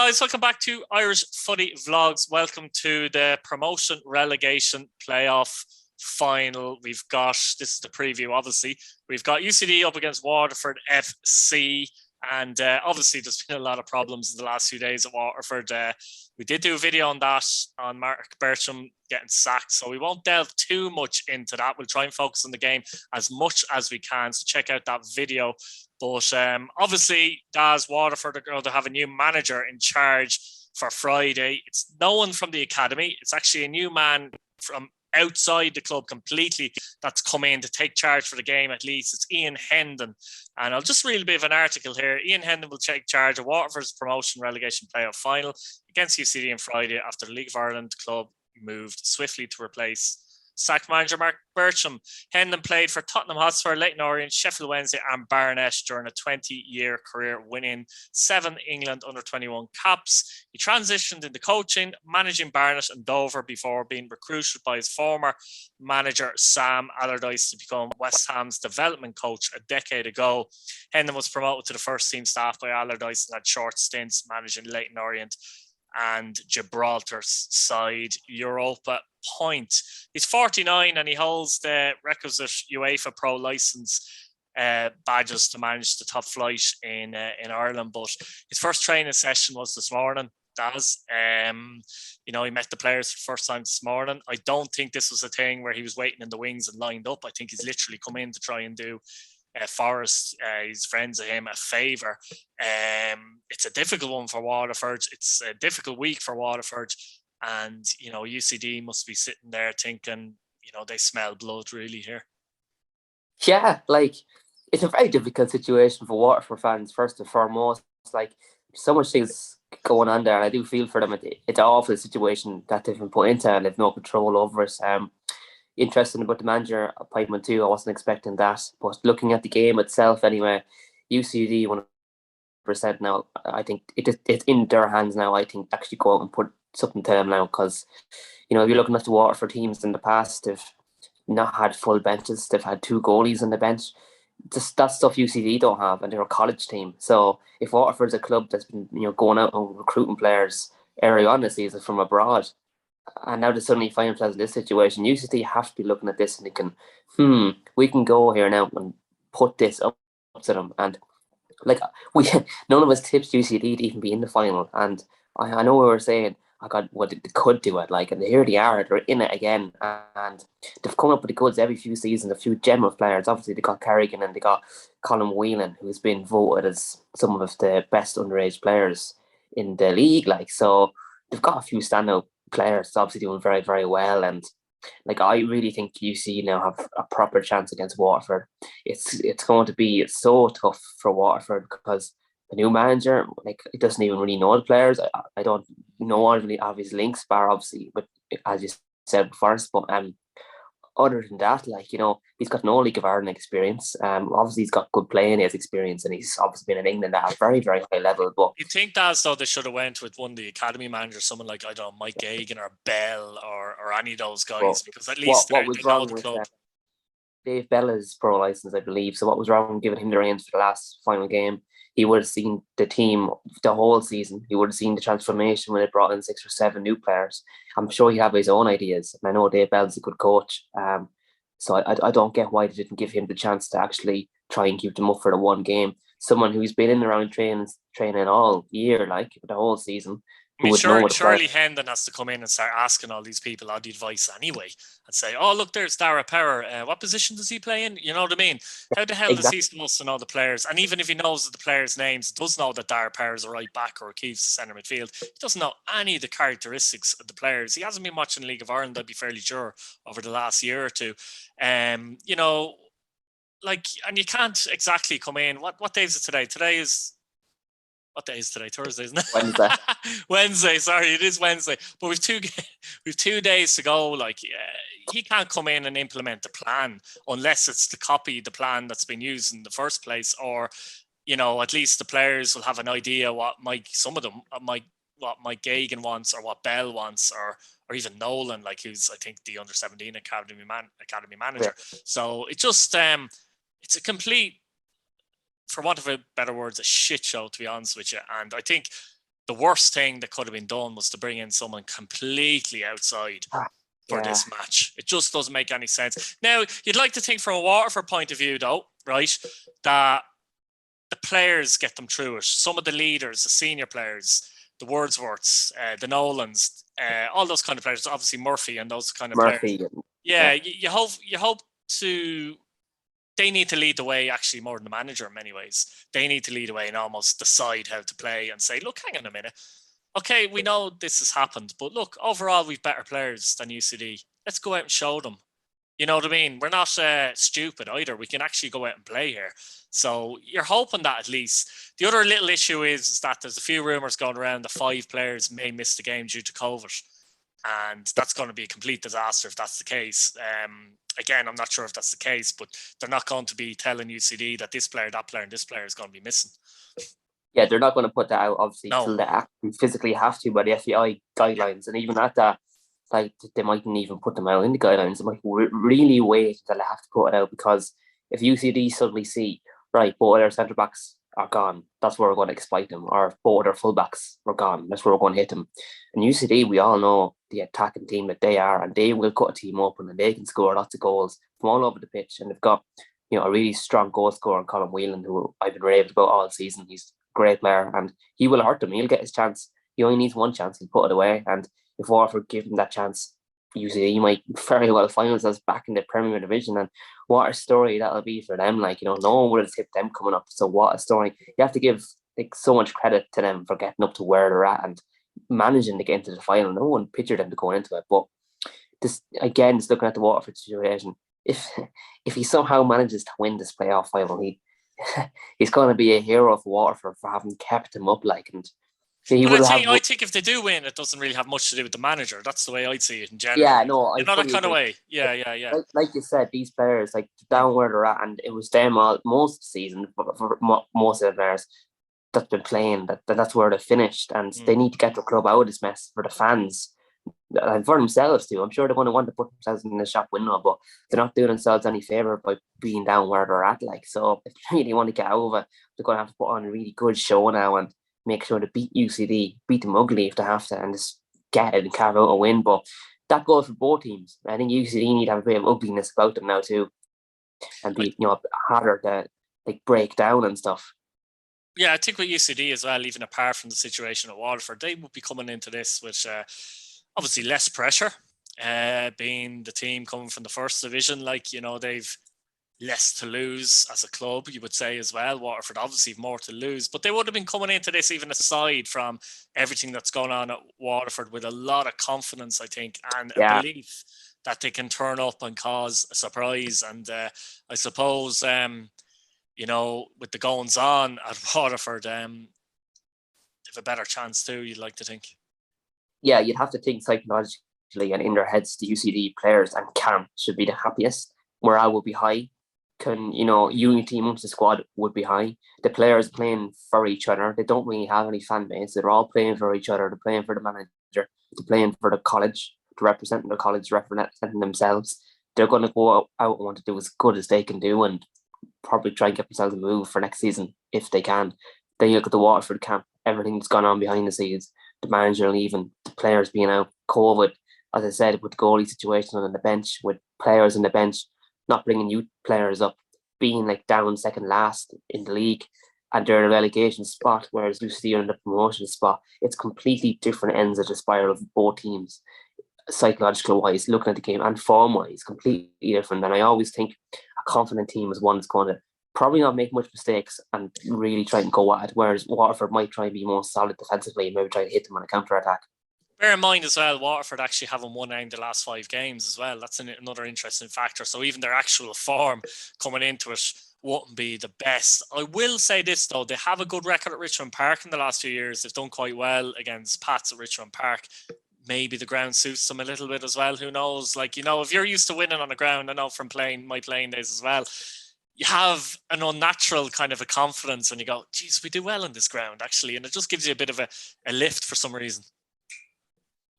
guys, welcome back to Irish Footy Vlogs. Welcome to the promotion relegation playoff final. This is the preview, obviously. We've got UCD up against Waterford FC. And obviously, there's been a lot of problems in the last few days at Waterford. We did do a video on that, on Mark Bertram getting sacked. So we won't delve too much into that. We'll try and focus on the game as much as we can. So check out that video. But obviously, Daz, Waterford are going to have a new manager in charge for Friday. It's no one from the academy. It's actually a new man from outside the club completely that's come in to take charge for the game. At least it's Ian Hendon, and I'll just read a bit of an article here. Ian Hendon will take charge of Waterford's promotion relegation playoff final against UCD on Friday after the League of Ireland club moved swiftly to replace sacked manager Mark Bertram. Hendon played for Tottenham Hotspur, Leyton Orient, Sheffield Wednesday and Barnet during a 20-year career, winning 7 England under-21 caps. He transitioned into coaching, managing Barnet and Dover before being recruited by his former manager Sam Allardyce to become West Ham's development coach a decade ago. Hendon was promoted to the first team staff by Allardyce and had short stints managing Leyton Orient and Gibraltar's side Europa Point. He's 49 and he holds the requisite UEFA Pro license badges to manage the top flight in Ireland. But his first training session was this morning. He met the players for the first time this morning. I don't think this was a thing where he was waiting in the wings and lined up. I think he's literally come in to try and do Forrest, his friends of him, a favour. It's a difficult one for Waterford. It's a difficult week for Waterford. And, UCD must be sitting there thinking, they smell blood really here. Yeah, it's a very difficult situation for Waterford fans, first and foremost. So much things going on there, and I do feel for them. It's an awful situation that they've been put into, and they've no control over it. Interesting about the manager appointment too. I wasn't expecting that, but looking at the game itself anyway, UCD 100% now. I think it's in their hands now. I think actually go out and put something to them now, because if you're looking at the Waterford teams in the past, they've not had full benches. They've had 2 goalies on the bench. Just that stuff UCD don't have, and they're a college team. So if Waterford's a club that's been going out and recruiting players early on this season from abroad, and now they suddenly find themselves in this situation, UCD have to be looking at this and thinking, we can go here now and put this up to them. And none of us tipped UCD to even be in the final. And I know we were saying, they could do it, and here they are, they're in it again, and they've come up with the goods every few seasons, a few gem of players. Obviously they got Carrigan and they got Colin Whelan, who's been voted as some of the best underage players in the league, so they've got a few standout players obviously doing very, very well. And I really think UC now have a proper chance against Waterford. It's going to be so tough for Waterford because the new manager, he doesn't even really know the players. I don't know any of his links, bar obviously, but as you said first. But other than that, he's got no League of Ireland experience. Obviously he's got good playing his experience, and he's obviously been in England at a very, very high level. But you think that though they should have went with one of the academy managers, someone like, I don't know, Mike Gagan or Bell or any of those guys, because at least what was wrong with the club. Dave Bella's pro license, I believe. So what was wrong with giving him the reins for the last final game? He would have seen the team the whole season. He would have seen the transformation when it brought in 6 or 7 new players. I'm sure he'd have his own ideas. And I know Dave Bell's a good coach. So I don't get why they didn't give him the chance to actually try and keep them up for the one game. Someone who's been in and around training all year, the whole season. Surely Hendon has to come in and start asking all these people all the advice anyway, and say, oh, look, there's Dara Power. What position does he play in? You know what I mean? How the hell does he supposed to know the players? And even if he knows the players' names, does know that Dara Power is a right back or Keeves centre midfield, he doesn't know any of the characteristics of the players. He hasn't been watching League of Ireland, I'd be fairly sure, over the last year or two. And you can't exactly come in. What day is it today? What day is today? Thursday, isn't it? Wednesday. Wednesday, sorry, it is Wednesday. But we've 2 days to go. He can't come in and implement the plan unless it's to copy the plan that's been used in the first place, or at least the players will have an idea what Mike Gagan wants, or what Bell wants, or even Nolan, who's I think the under-17 academy manager. Yeah. So it just it's a complete, for want of a better words, a shit show, to be honest with you. And I think the worst thing that could have been done was to bring in someone completely outside for this match. It just doesn't make any sense. Now, you'd like to think from a Waterford point of view, though, right, that the players get them through it. Some of the leaders, the senior players, the Wordsworths, the Nolans, all those kind of players, obviously Murphy and those kind of players. Yeah, you hope to... They need to lead the way, actually, more than the manager in many ways. They need to lead the way and almost decide how to play and say, look, hang on a minute. Okay, we know this has happened, but look, overall, we've better players than UCD. Let's go out and show them. You know what I mean? We're not stupid either. We can actually go out and play here. So you're hoping that at least. The other little issue is that there's a few rumours going around that 5 players may miss the game due to COVID. And that's going to be a complete disaster if that's the case. Again, I'm not sure if that's the case, but they're not going to be telling UCD that this player, that player, and this player is going to be missing. Yeah, they're not going to put that out, obviously, until they actually physically have to by the FEI guidelines. And even at that, like, they mightn't even put them out in the guidelines. They might really wait until they have to put it out, because if UCD suddenly see, right, both their centre-backs are gone, that's where we're going to exploit them. Or if both their full-backs are gone, that's where we're going to hit them. And UCD, we all know the attacking team that they are, and they will cut a team open and they can score lots of goals from all over the pitch. And they've got, you know, a really strong goal scorer in Colin Whelan, who I've been raved about all season. He's a great player and he will hurt them. He'll get his chance. He only needs one chance, he'll put it away. And if Waterford give him that chance, UCD might very well find themselves back in the Premier Division. And what a story that'll be for them. Like, you know, no one would have tipped them coming up. So what a story. You have to give, like, so much credit to them for getting up to where they're at and managing to get into the final. No one pictured them to go into it. But this, again, just looking at the Waterford situation, if he somehow manages to win this playoff final, he's going to be a hero for Waterford for having kept him up. Like, and I think if they do win, it doesn't really have much to do with the manager. That's the way I'd see it in general. Yeah, no, not that kind of way. Yeah. Like you said, these players, like, down where they're at, and it was them most of the season for most of the players that's been playing. That's where they finished, and they need to get their club out of this mess for the fans and for themselves too. I'm sure they're going to want to put themselves in the shop window, but they're not doing themselves any favour by being down where they're at. Like, so if they really want to get over, they're going to have to put on a really good show now and make sure to beat UCD, beat them ugly if they have to, and just get it and carve out a win. But that goes for both teams. I think UCD need to have a bit of ugliness about them now too, and be, you know, harder to, like, break down and stuff. Yeah, I think with UCD as well, even apart from the situation at Waterford, they would be coming into this with obviously less pressure, being the team coming from the first division. Like, you know, they've less to lose as a club, you would say as well. Waterford obviously more to lose, but they would have been coming into this, even aside from everything that's going on at Waterford, with a lot of confidence, I think, and a belief that they can turn up and cause a surprise. And I suppose, you know, with the goings on at Waterford, they have a better chance too, you'd like to think. Yeah, you'd have to think psychologically, and in their heads, the UCD players and Cam should be the happiest. Morale will be high. Unity amongst the squad would be high. The players playing for each other. They don't really have any fan base. They're all playing for each other. They're playing for the manager. They're playing for the college, to represent the college, representing themselves. They're going to go out and want to do as good as they can do, and probably try and get themselves a move for next season if they can. Then you look at the Waterford camp. Everything that's gone on behind the scenes. The manager leaving, the players being out, COVID, as I said, with the goalie situation on the bench, with players on the bench not bringing youth players up, being like down second last in the league, and they're in a relegation spot, whereas UCD are in the promotion spot. It's completely different ends of the spiral of both teams, psychological wise, looking at the game, and form wise, completely different. And I always think a confident team is one that's going to probably not make much mistakes and really try and go at it, whereas Waterford might try and be more solid defensively and maybe try to hit them on a counter attack. Bear in mind as well, Waterford actually haven't won any of the last 5 games as well. That's another interesting factor. So even their actual form coming into it wouldn't be the best. I will say this though, they have a good record at Richmond Park in the last few years. They've done quite well against Pats at Richmond Park. Maybe the ground suits them a little bit as well. Who knows? Like, you know, if you're used to winning on the ground, I know from my playing days as well, you have an unnatural kind of a confidence when you go, geez, we do well on this ground actually. And it just gives you a bit of a lift for some reason.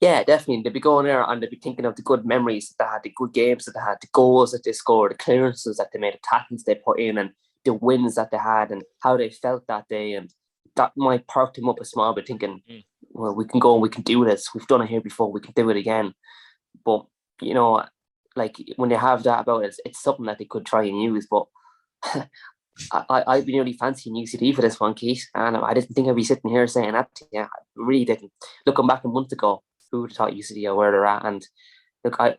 Yeah, definitely. They'd be going there and they'd be thinking of the good memories that they had, the good games that they had, the goals that they scored, the clearances that they made, the tackles they put in, and the wins that they had, and how they felt that day. And that might perk him up a small bit, thinking, Mm. well, we can go and we can do this. We've done it here before. We can do it again. But, like when they have that about it, it's something that they could try and use. But I'd be really fancying UCD for this one, Keith. And I didn't think I'd be sitting here saying that. Yeah, I really didn't. Looking back a month ago, who would have thought UCD are where they're at? And look, I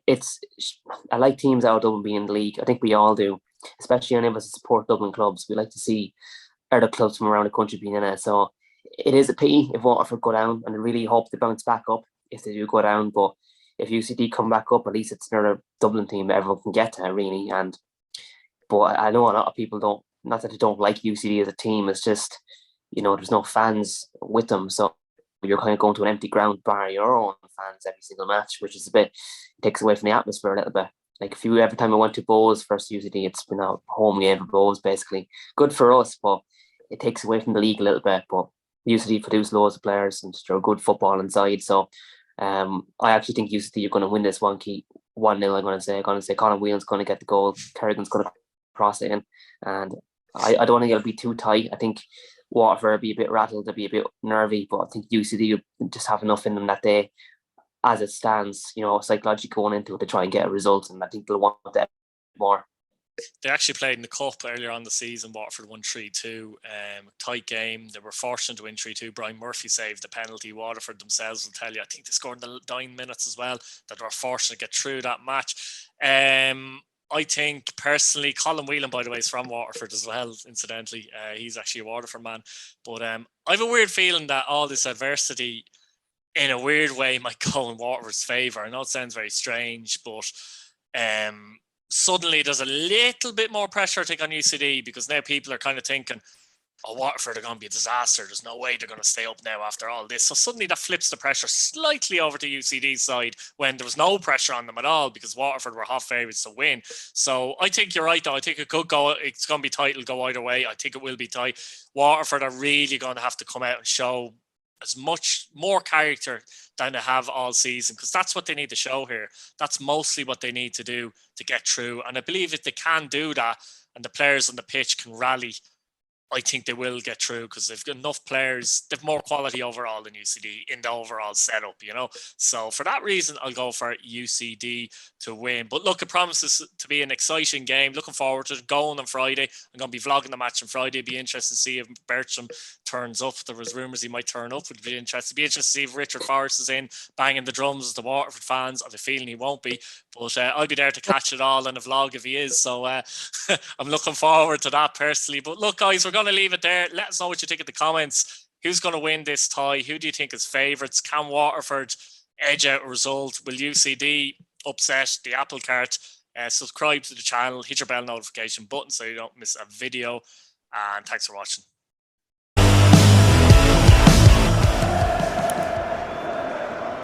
like teams out of Dublin being in the league. I think we all do, especially any of us that support Dublin clubs. We like to see other clubs from around the country being in it. So it is a pity if Waterford go down, and I really hope they bounce back up if they do go down. But if UCD come back up, at least it's another Dublin team that everyone can get to, really. But I know a lot of people don't, not that they don't like UCD as a team, it's just, there's no fans with them. So you're kind of going to an empty ground bar your own fans every single match, which is takes away from the atmosphere a little bit. Like every time I went to Bowes versus UCD, it's been a home game for Bowes, basically. Good for us, but it takes away from the league a little bit. But UCD produce loads of players and they're good football inside. So I actually think UCD are going to win this 1-0. I'm going to say Colin Whelan's going to get the goal. Kerrigan's going to cross it in. And I don't think it'll be too tight. I think Waterford will be a bit rattled, they'll be a bit nervy, but I think UCD will just have enough in them that day, as it stands, psychologically going into it to try and get a result. And I think they'll want that more. They actually played in the Cup earlier on the season. Waterford won 3-2. Tight game. They were fortunate to win 3-2. Brian Murphy saved the penalty. Waterford themselves will tell you, I think they scored in the 9 minutes as well, that they were fortunate to get through that match. I think personally, Colin Whelan, by the way, is from Waterford as well, incidentally. He's actually a Waterford man. But I have a weird feeling that all this adversity, in a weird way, might go in Waterford's favour. I know it sounds very strange, but suddenly there's a little bit more pressure, I think, on UCD, because now people are kind of thinking, Waterford are going to be a disaster. There's no way they're going to stay up now after all this. So suddenly that flips the pressure slightly over to UCD's side when there was no pressure on them at all, because Waterford were hot favourites to win. So I think you're right, though. I think it could go, it's going to be tight. It'll go either way. I think it will be tight. Waterford are really going to have to come out and show as much more character than they have all season, because that's what they need to show here. That's mostly what they need to do to get through. And I believe if they can do that and the players on the pitch can rally, I think they will get through, because they've got enough players. They've more quality overall than UCD in the overall setup, So for that reason, I'll go for UCD to win. But look, it promises to be an exciting game. Looking forward to going on Friday. I'm going to be vlogging the match on Friday. It'd be interesting to see if Bertram turns up. There was rumours he might turn up. It'd be interesting. It'd be interesting to see if Richard Forrest is in banging the drums as the Waterford fans. I have a feeling he won't be. But I'll be there to catch it all in a vlog if he is. So I'm looking forward to that personally. But look, guys, we're going to leave it there. Let us know what you think in the comments. Who's going to win this tie? Who do you think is favourites? Can Waterford edge out a result? Will UCD upset the apple cart? Subscribe to the channel. Hit your bell notification button so you don't miss a video. And thanks for watching.